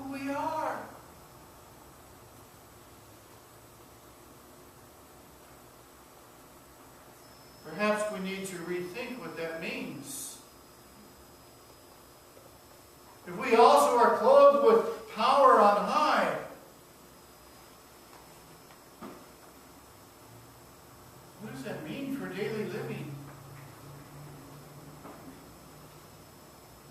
who we are. Perhaps we need to rethink what that means. If we also are clothed with power on high, what does that mean for daily living?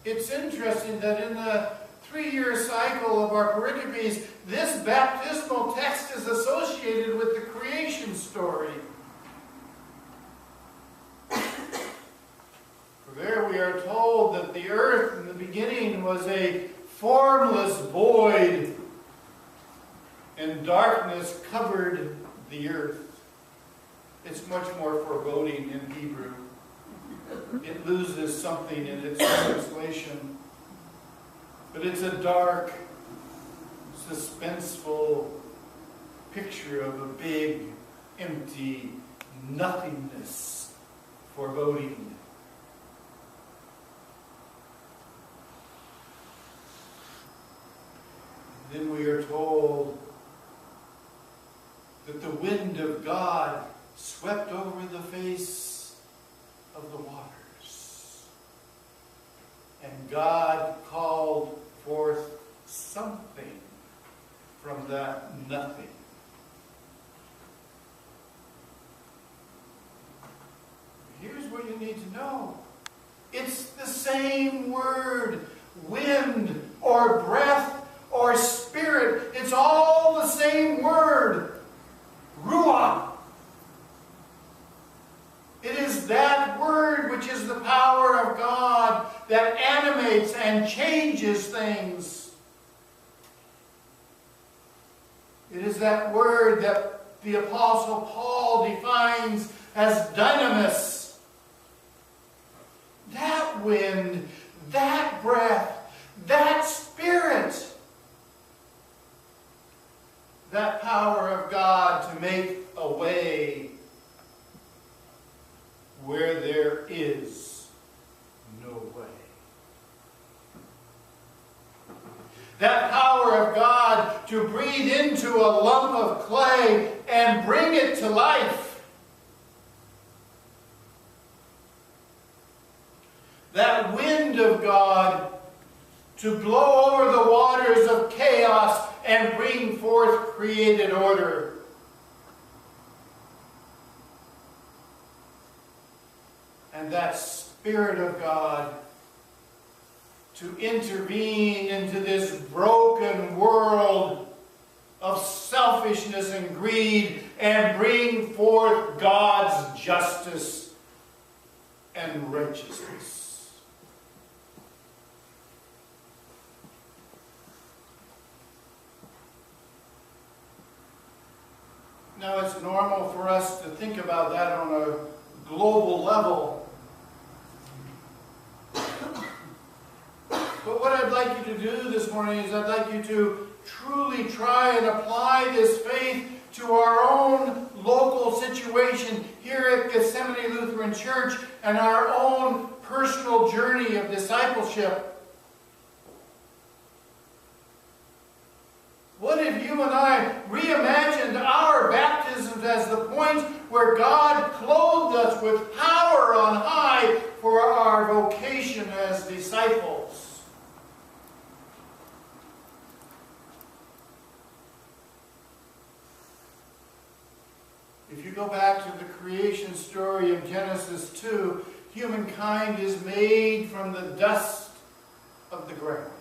It's interesting that in the 3-year cycle of our pericopes, this baptismal text is associated with the creation story. For there we are told that the earth in the beginning was a formless void, and darkness covered the earth. It's much more foreboding in Hebrew. It loses something in its translation. But it's a dark, suspenseful picture of a big, empty nothingness, foreboding. Then we are told that the wind of God swept over the face of the waters. And God called forth something from that nothing. Here's what you need to know. It's the same word, wind or breath or spirit. It's all the same word, ruach. It is that word which is the power of God that animates and changes things. It is that word that the Apostle Paul defines as dynamis. That wind, that breath, that spirit, that power of God to make a way where there is no way. That power of God to breathe into a lump of clay and bring it to life. That wind of God to blow over the waters of chaos and bring forth created order. And that Spirit of God to intervene into this broken world of selfishness and greed and bring forth God's justice and righteousness. Now, it's normal for us to think about that on a global level. But what I'd like you to do this morning is I'd like you to truly try and apply this faith to our own local situation here at Gethsemane Lutheran Church and our own personal journey of discipleship. What if you and I reimagined our baptisms as the point where God clothed us with power on high for our vocation as disciples? If you go back to the creation story of Genesis 2, humankind is made from the dust of the ground.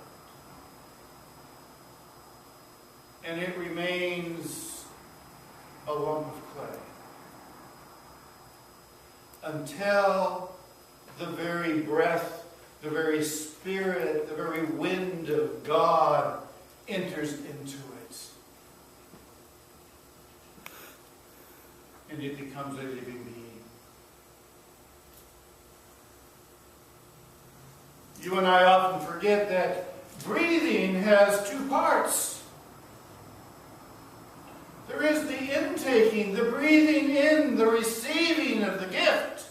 And it remains a lump of clay. Until the very breath, the very spirit, the very wind of God enters into it. And it becomes a living being. You and I often forget that breathing has two parts. There is the intaking, the breathing in, the receiving of the gift.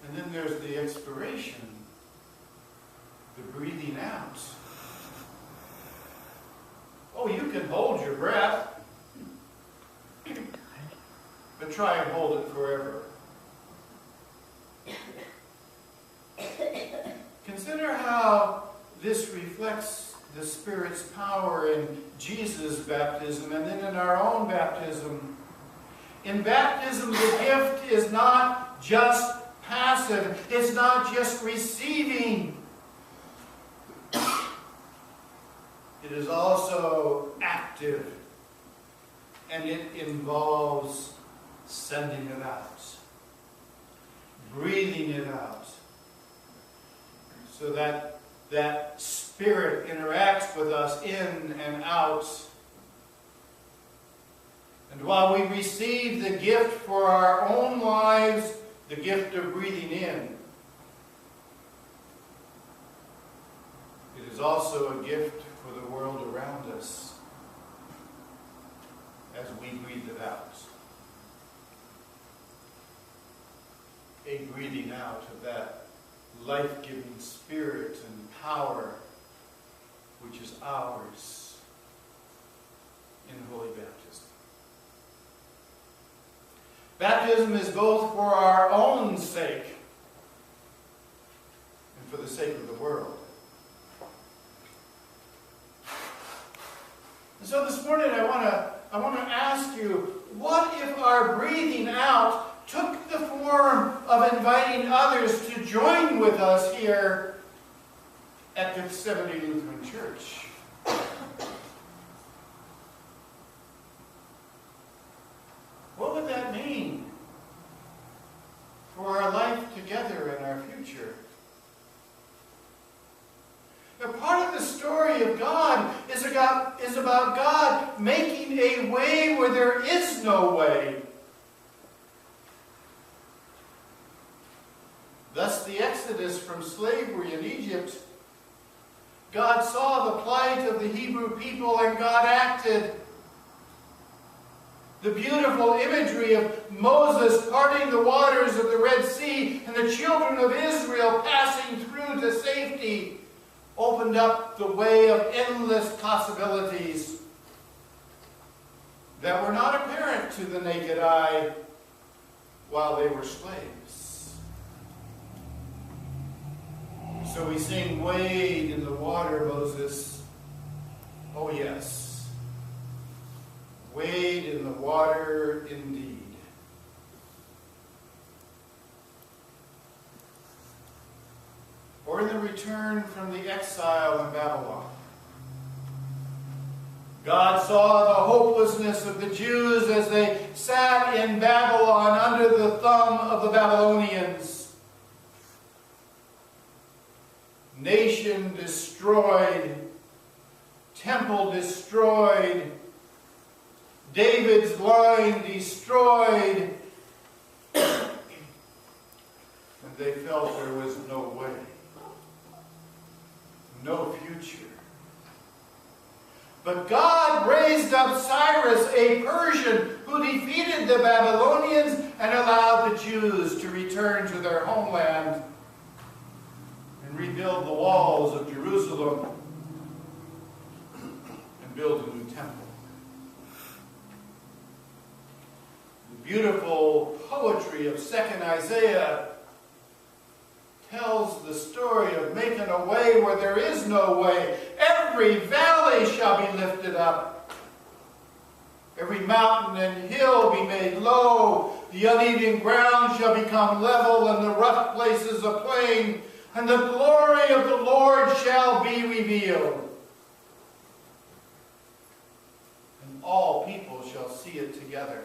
And then there's the expiration, the breathing out. Oh, you can hold your breath, but try and hold it forever. Consider how this reflects the Spirit's power in Jesus' baptism and then in our own baptism. In baptism, the gift is not just passive. It's not just receiving. It is also active. And it involves sending it out. Breathing it out. So that that Spirit interacts with us in and out. And while we receive the gift for our own lives, the gift of breathing in, it is also a gift for the world around us as we breathe it out. A breathing out of that life-giving Spirit and power which is ours in holy baptism. Baptism is both for our own sake and for the sake of the world. And so this morning I want to ask you, what if our breathing out took the form of inviting others to join with us here at Gethsemane Lutheran Church? What would that mean for our life together and our future? Now, part of the story of God is about God making a way where there is no way. Thus, the Exodus from slavery in Egypt, God saw the plight of the Hebrew people and God acted. The beautiful imagery of Moses parting the waters of the Red Sea and the children of Israel passing through to safety opened up the way of endless possibilities that were not apparent to the naked eye while they were slaves. So we sing, "Wade in the water, Moses." Oh yes, wade in the water indeed. Or in the return from the exile in Babylon. God saw the hopelessness of the Jews as they sat in Babylon under the thumb of the Babylonians. Nation destroyed, temple destroyed, David's line destroyed, and they felt there was no way, no future. But God raised up Cyrus, a Persian, who defeated the Babylonians and allowed the Jews to return to their homeland and rebuild the walls of Jerusalem and build a new temple. The beautiful poetry of 2nd Isaiah tells the story of making a way where there is no way. Every valley shall be lifted up. Every mountain and hill be made low. The uneven ground shall become level, and the rough places a plain. And the glory of the Lord shall be revealed. And all people shall see it together.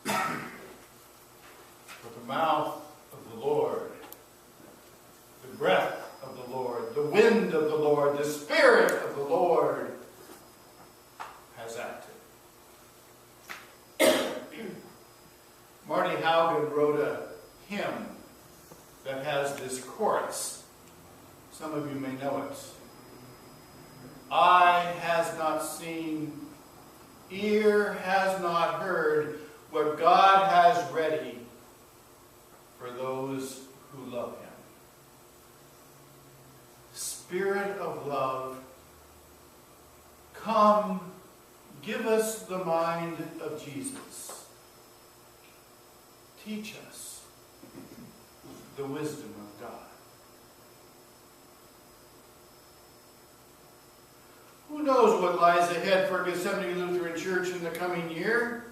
For the mouth of the Lord, the breath of the Lord, the wind of the Lord, the Spirit of the Lord has acted. Marty Haugen wrote a hymn that has this chorus. Some of you may know it. Eye has not seen, ear has not heard what God has ready for those who love Him. Spirit of love, come, give us the mind of Jesus. Teach us the wisdom of God. Who knows what lies ahead for Gethsemane Lutheran Church in the coming year?